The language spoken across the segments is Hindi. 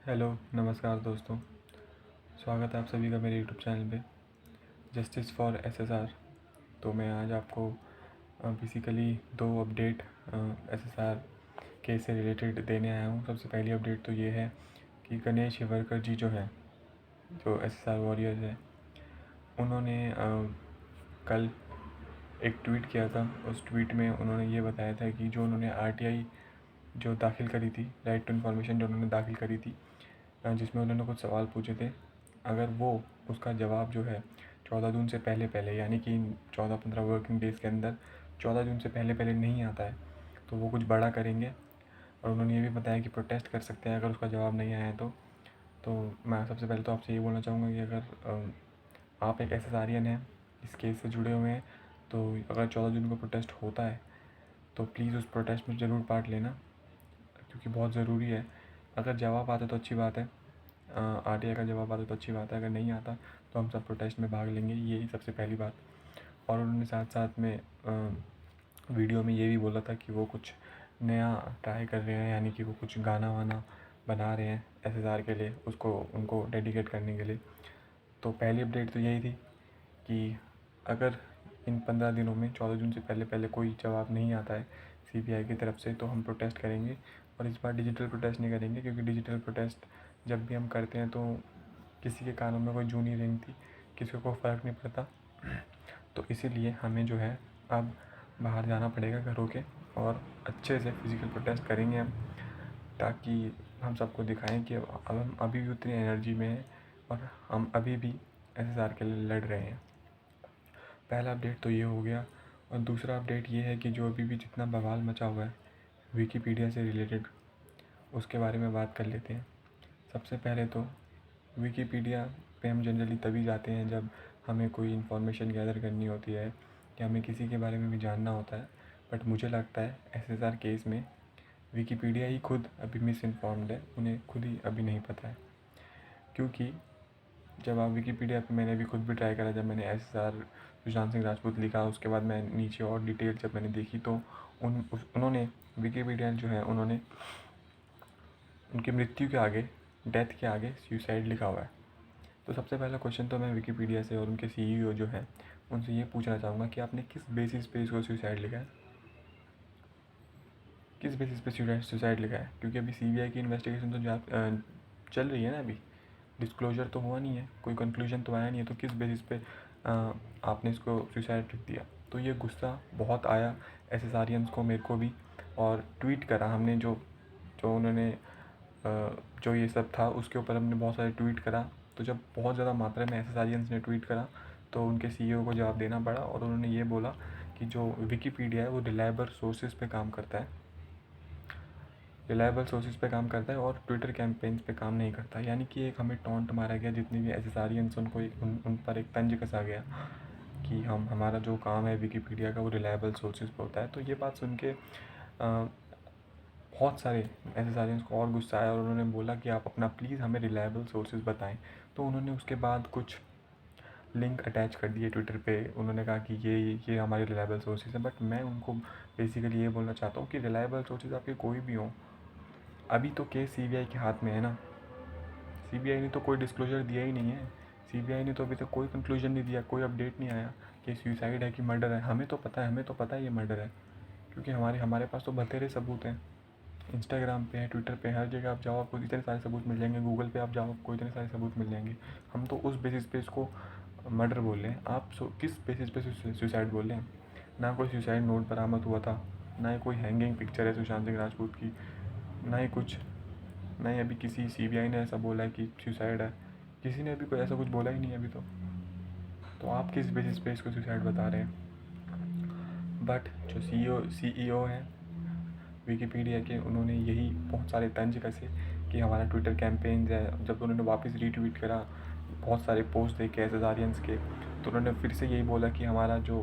हेलो नमस्कार दोस्तों। स्वागत है आप सभी का मेरे यूट्यूब चैनल पे जस्टिस फॉर एसएसआर। तो मैं आज आपको बेसिकली दो अपडेट एसएसआर केस से रिलेटेड देने आया हूँ। सबसे पहली अपडेट तो ये है कि गणेश हिवरकर जी जो हैं, जो एसएसआर वॉरियर्स हैं, उन्होंने कल एक ट्वीट किया था। उस ट्वीट में उन्होंने ये बताया था कि जो उन्होंने आरटीआई जो दाखिल करी थी, राइट टू इन्फॉर्मेशन जो उन्होंने दाखिल करी थी, जिसमें उन्होंने कुछ सवाल पूछे थे, अगर वो उसका जवाब जो है 14 जून से पहले पहले, यानी कि 14-15 वर्किंग डेज़ के अंदर 14 जून से पहले पहले नहीं आता है तो वो कुछ बड़ा करेंगे। और उन्होंने ये भी बताया कि प्रोटेस्ट कर सकते हैं अगर उसका जवाब नहीं आया है तो मैं सबसे पहले तो आपसे ये बोलना चाहूँगा कि अगर आप एक एसएसआरियन हैं, इस केस से जुड़े हुए हैं, तो अगर 14 जून को प्रोटेस्ट होता है तो प्लीज़ उस प्रोटेस्ट में ज़रूर पार्ट लेना, क्योंकि बहुत ज़रूरी है। अगर जवाब आता तो अच्छी बात है, आरटीआई का जवाब आता तो अच्छी बात है, अगर नहीं आता तो हम सब प्रोटेस्ट में भाग लेंगे, यही सबसे पहली बात। और उन्होंने साथ साथ में वीडियो में ये भी बोला था कि वो कुछ नया ट्राई कर रहे हैं, यानी कि वो कुछ गाना वाना बना रहे हैं एसएसआर के लिए, उसको उनको डेडिकेट करने के लिए। तो पहली अपडेट तो यही थी कि अगर इन 15 दिनों में 14 जून से पहले पहले कोई जवाब नहीं आता है सीबीआई की तरफ से तो हम प्रोटेस्ट करेंगे। और इस बार डिजिटल प्रोटेस्ट नहीं करेंगे, क्योंकि डिजिटल प्रोटेस्ट जब भी हम करते हैं तो किसी के कानों में कोई जू नहीं रेंगती, किसी को फ़र्क नहीं पड़ता। तो इसीलिए हमें जो है अब बाहर जाना पड़ेगा घरों के, और अच्छे से फिज़िकल प्रोटेस्ट करेंगे हम, ताकि हम सबको दिखाएं कि अब हम अभी भी उतनी एनर्जी में हैं और हम अभी भी एसएसआर के लिए लड़ रहे हैं। पहला अपडेट तो ये हो गया। और दूसरा अपडेट ये है कि जो अभी भी जितना बवाल मचा हुआ है विकीपीडिया से रिलेटेड, उसके बारे में बात कर लेते हैं। सबसे पहले तो विकीपीडिया पे हम जनरली तभी जाते हैं जब हमें कोई इन्फॉर्मेशन गैदर करनी होती है या हमें किसी के बारे में भी जानना होता है। बट मुझे लगता है एसएसआर केस में विकीपीडिया ही खुद अभी मिस इन्फॉर्म्ड है, उन्हें खुद ही अभी नहीं पता है। क्योंकि जब आप विकीपीडिया पे, मैंने भी खुद भी ट्राई करा, जब मैंने एसएसआर सुशांत सिंह राजपूत लिखा, उसके बाद मैं नीचे और डिटेल जब मैंने देखी तो उन्होंने विकीपीडिया जो है, उन्होंने उनकी मृत्यु के आगे, डेथ के आगे सुसाइड लिखा हुआ है। तो सबसे पहला क्वेश्चन तो मैं विकीपीडिया से और उनके सीईओ जो हैं उनसे ये पूछना चाहूँगा कि आपने किस बेसिस पे इसको सुसाइड लिखा है, किस बेसिस पे सुसाइड लिखा है। क्योंकि अभी सीबीआई की इन्वेस्टिगेशन तो चल रही है ना, अभी डिस्क्लोजर तो हुआ नहीं है, कोई कंक्लूजन तो आया नहीं है, तो किस बेसिस पे आपने इसको सुसाइड लिख दिया। तो ये गुस्सा बहुत आया एसएसआरियंस को, मेरे को भी। और ट्वीट करा हमने, जो जो उन्होंने जो ये सब था उसके ऊपर हमने बहुत सारे ट्वीट करा। तो जब बहुत ज़्यादा मात्रा में एसएसआरियंस ने ट्वीट करा तो उनके सीईओ को जवाब देना पड़ा, और उन्होंने ये बोला कि जो विकीपीडिया है वो रिलायबल सोर्सेज पे काम करता है, रिलायबल सोर्सेज पे काम करता है और ट्विटर कैंपेन्स पे काम नहीं करता। यानी कि एक हमें टॉन्ट मारा गया, जितने भी एसएसआरियंस उनको उन पर एक तंज कसा गया कि हमारा जो काम है विकीपीडिया का वो रिलायबल सोर्सेज पे होता है। तो ये बात सुन के बहुत सारे एसएसआरियंस को और गुस्सा आया, और उन्होंने बोला कि आप अपना प्लीज़ हमें रिलायबल सोर्सेज बताएं। तो उन्होंने उसके बाद कुछ लिंक अटैच कर दिए ट्विटर पे, उन्होंने कहा कि ये हमारे रिलायबल सोर्सेज हैं। बट मैं उनको बेसिकली ये बोलना चाहता हूँ कि रिलायबल सोर्सेज आपके कोई भी हों, अभी तो केस सीबीआई के हाथ में है ना। सीबीआई ने तो कोई डिस्क्लोजर दिया ही नहीं है, सीबीआई ने तो अभी तक कोई कंक्लूजन नहीं दिया, कोई अपडेट नहीं आया कि सुसाइड है कि मर्डर है। हमें तो पता है, हमें तो पता है ये मर्डर है, क्योंकि हमारे पास तो बतेरे सबूत हैं। इंस्टाग्राम पे है, ट्विटर पे, हर जगह आप जाओ आपको इतने सारे सबूत मिल जाएंगे, गूगल पे आप जाओ आपको इतने सारे सबूत मिल जाएंगे। हम तो उस बेसिस पे इसको मर्डर बोल रहे हैं, आप किस बेसिस पे सुसाइड बोल रहे हैं। ना कोई सुसाइड नोट बरामद हुआ था, ना ही कोई हैंगिंग पिक्चर है सुशांत सिंह राजपूत की, ना ही कुछ, ना ही अभी किसी सीबीआई ने ऐसा बोला है कि सुसाइड है। किसी ने अभी कोई ऐसा कुछ बोला ही नहीं है अभी तो आप किस बेसिस पे इसको सुसाइड बता रहे हैं। बट जो सीईओ हैं विकीपीडिया के, उन्होंने यही बहुत सारे तंज कसे कि हमारा ट्विटर कैंपेन्स है। जब उन्होंने वापस रीट्वीट करा बहुत सारे पोस्ट देखे एसएसआरियंस के, तो उन्होंने फिर से यही बोला कि हमारा जो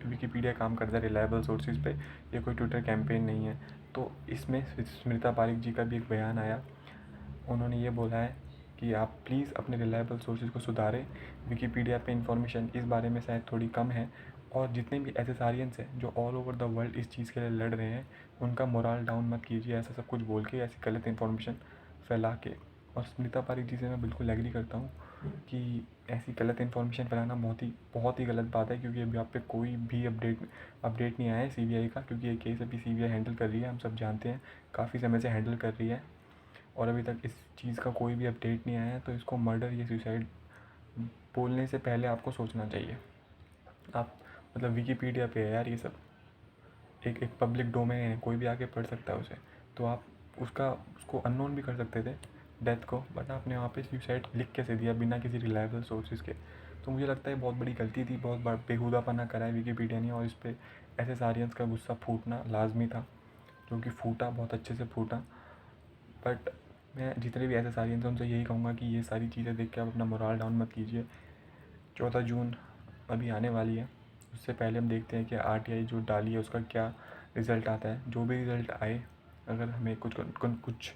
विकीपीडिया काम करता है रिलायबल सोर्सेज पे, ये कोई ट्विटर कैंपेन नहीं है। तो इसमें स्मृता पारिक जी का भी एक बयान आया, उन्होंने ये बोला है कि आप प्लीज़ अपने रिलायबल सोर्सेज को सुधारें, विकीपीडिया पे इंफॉर्मेशन इस बारे में शायद थोड़ी कम है, और जितने भी एसएसआरियंस हैं जो ऑल ओवर द वर्ल्ड इस चीज़ के लिए लड़ रहे हैं, उनका मोरल डाउन मत कीजिए ऐसा सब कुछ बोल के, ऐसी गलत इन्फॉर्मेशन फैला के। और स्मृता पारिक जी से मैं बिल्कुल एग्री करता हूँ कि ऐसी गलत इन्फॉर्मेशन फैलाना बहुत ही गलत बात है, क्योंकि अभी आप पे कोई भी अपडेट नहीं आया है सीबीआई का, क्योंकि ये केस अभी सीबीआई हैंडल कर रही है, हम सब जानते हैं, काफ़ी समय से हैंडल कर रही है, और अभी तक इस चीज़ का कोई भी अपडेट नहीं आया है। तो इसको मर्डर या सुसाइड बोलने से पहले आपको सोचना चाहिए। आप मतलब विकीपीडिया पे है यार ये सब, एक पब्लिक डोमेन है, कोई भी आके पढ़ सकता है उसे। तो आप उसको अननोन भी कर सकते थे डेथ को, बट आपने वहाँ पे सुसाइड लिख कैसे दिया बिना किसी रिलायबल सोर्सेज के। तो मुझे लगता है बहुत बड़ी गलती थी, बहुत बड़ा बेहुदापना करा है विकीपीडिया ने, और इस पर एसएस का गुस्सा फूटना लाजमी था, जो कि फूटा, बहुत अच्छे से फूटा। बट मैं जितने भी एसएस हैं उनसे यही कहूँगा कि ये सारी चीज़ें देख के आप अपना मोराल डाउन मत कीजिए। 14 जून अभी आने वाली है, उससे पहले हम देखते हैं कि आरटीआई जो डाली है उसका क्या रिज़ल्ट आता है। जो भी रिज़ल्ट आए, अगर हमें कुछ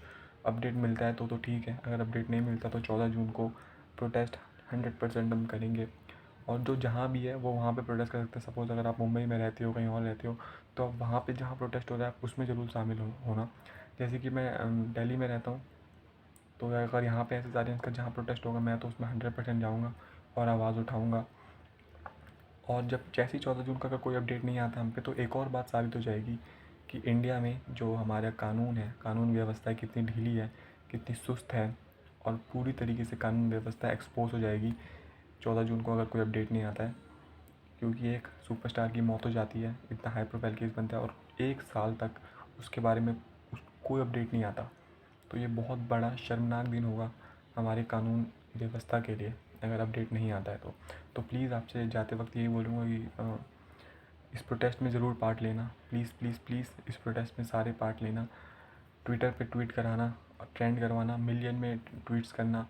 अपडेट मिलता है तो ठीक है, अगर अपडेट नहीं मिलता तो 14 जून को प्रोटेस्ट 100% हम करेंगे। और जो जहाँ भी है वो वहाँ पे प्रोटेस्ट कर सकते हैं। सपोज़ अगर आप मुंबई में रहते हो, कहीं और रहते हो, तो आप वहाँ पे जहाँ प्रोटेस्ट हो रहा है आप उसमें ज़रूर शामिल होना। जैसे कि मैं दिल्ली में रहता हूँ, तो अगर यहाँ पे एसएस का जहाँ प्रोटेस्ट होगा मैं तो उसमें 100% जाऊँगा और आवाज़ उठाऊँगा। और जब जैसे ही 14 जून का अगर कोई अपडेट नहीं आता हम पे, तो एक और बात साबित हो जाएगी कि इंडिया में जो हमारा कानून है, कानून व्यवस्था कितनी ढीली है, कितनी सुस्त है, और पूरी तरीके से कानून व्यवस्था एक्सपोज हो जाएगी 14 जून को अगर कोई अपडेट नहीं आता है। क्योंकि एक सुपरस्टार की मौत हो जाती है, इतना हाई प्रोफाइल केस बनता है, और 1 साल तक उसके बारे में कोई अपडेट नहीं आता। तो ये बहुत बड़ा शर्मनाक दिन होगा हमारे कानून व्यवस्था के लिए अगर अपडेट नहीं आता है तो प्लीज़ आपसे जाते वक्त यही बोलूँगा कि इस प्रोटेस्ट में ज़रूर पार्ट लेना। प्लीज़ प्लीज़ प्लीज़ इस प्रोटेस्ट में सारे पार्ट लेना। ट्विटर पे ट्वीट कराना, ट्रेंड करवाना, मिलियन में ट्वीट्स करना,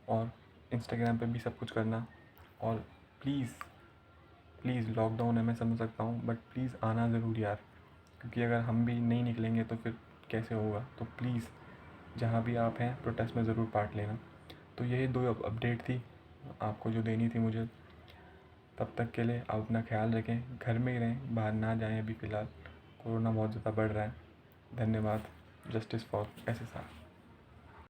और इंस्टाग्राम पे भी सब कुछ करना। और प्लीज़ लॉकडाउन है मैं समझ सकता हूँ, बट प्लीज़ आना ज़रूर यार, क्योंकि अगर हम भी नहीं निकलेंगे तो फिर कैसे होगा। तो प्लीज़ जहाँ भी आप हैं प्रोटेस्ट में ज़रूर पार्ट लेना। तो यही 2 अपडेट थी आपको जो देनी थी मुझे। तब तक के लिए आप अपना ख्याल रखें, घर में ही रहें, बाहर ना जाएं। अभी फ़िलहाल कोरोना बहुत ज़्यादा बढ़ रहा है। धन्यवाद। Justice for SSR.